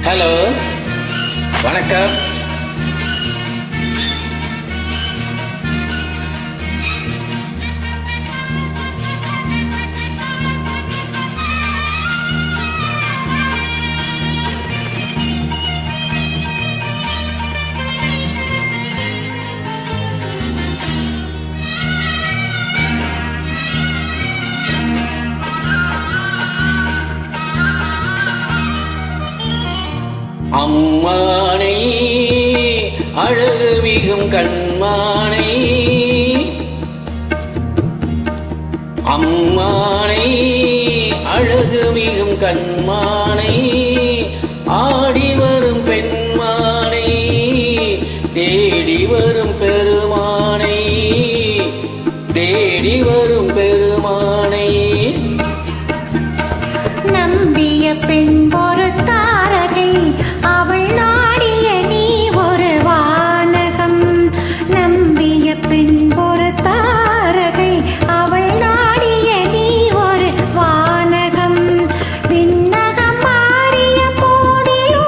Hello, வணக்கம். அம்மானை அழகு மிகும் கண்மானை, அம்மானை அழகு மிகும் கண்மானை, ஆடி வரும் பெண்மானை, தேடி வரும் பெருமானை, தேடி வரும் பெருமானை. நம்பிய பெண் பொறுத்தாரகை, அவள் நாடிய நீ ஒரு வானகம். நம்பிய பெண் பொறுத்தாரகை, அவள் நாடிய நீ ஒரு வானகம். விண்ணகம் மாறிய போதிலோ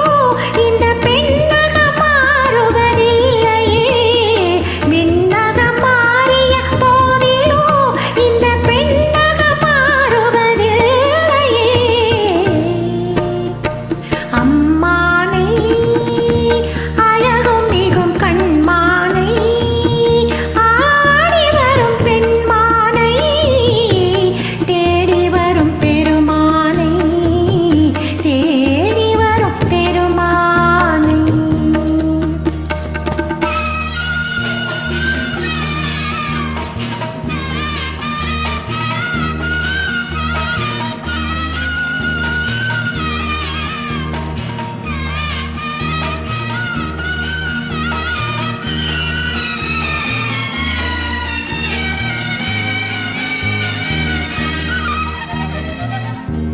இந்த பெண்ணகம் மாறுவதில்லையே. விண்ணகம் மாறிய போதிலோ இந்த பெண்ணகம் மாறுவதில்லையே. அம்மானை அழகும் மிகும் கண்மானை, ஆடி வரும் பெண்மானை, தேடி வரும் பெருமானை, தேடி வரும் பெருமானை.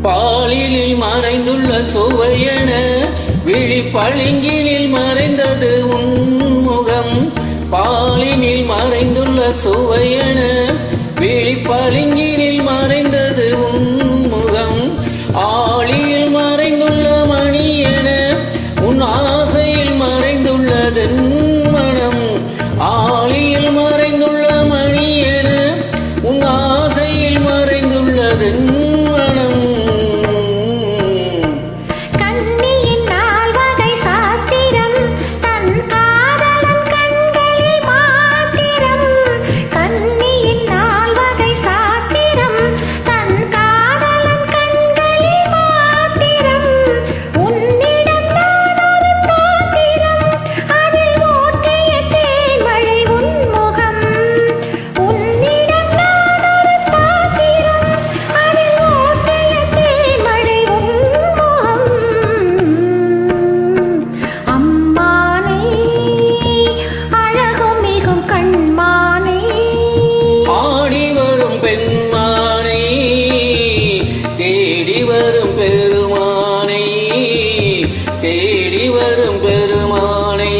பாலினில் மறைந்துள்ள சுவையென விழிப்பளிங்கினில் மறைந்தது உன்முகம். பாலினில் மறைந்துள்ள சுவையென விழிப்பளிங்கினில் மறைந்தது உன்முகம். ஆளியில் மறைந்துள்ள மணியென உன் ஆசையில் மறைந்துள்ளதென் மனம். ஆளியில் மறைந்துள்ள மணியென உன் ஆசையில் மறைந்துள்ளதென் மனம். கண்ணியின் நால்வகை சாத்திரம் தன் காதலன் கண்களில் மாத்திரம். கண்ணியின் நால்வகை சாத்திரம் தன் காதலன் கண்களில் மாத்திரம். உன்னிடம் நான் ஒரு பாத்திரம், அதில் ஊற்றிய தேன்மழை உன்முகம். உன்னிடம் நான் ஒரு பாத்திரம், அதில் ஊற்றிய தேன்மழை உன்முகம். அம்மானை அழகும் மிகும் கண்மானை, ஆடி வரும் பெண்மானை, தேடி வரும் பெருமானை, தேடி வரும் பெருமானை.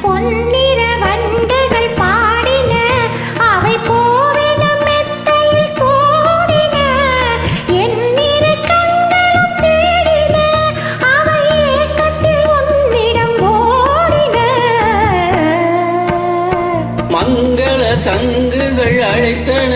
பொன்னிற வண்டுகள் பாடின, அவை பூவினம் மெத்தையில் கூடின. என்னிரு கண்களும் தேடின, அவை ஏக்கத்தில் உன்னிடம் ஓடின. மங்கள சங்குகள் அழைத்தன,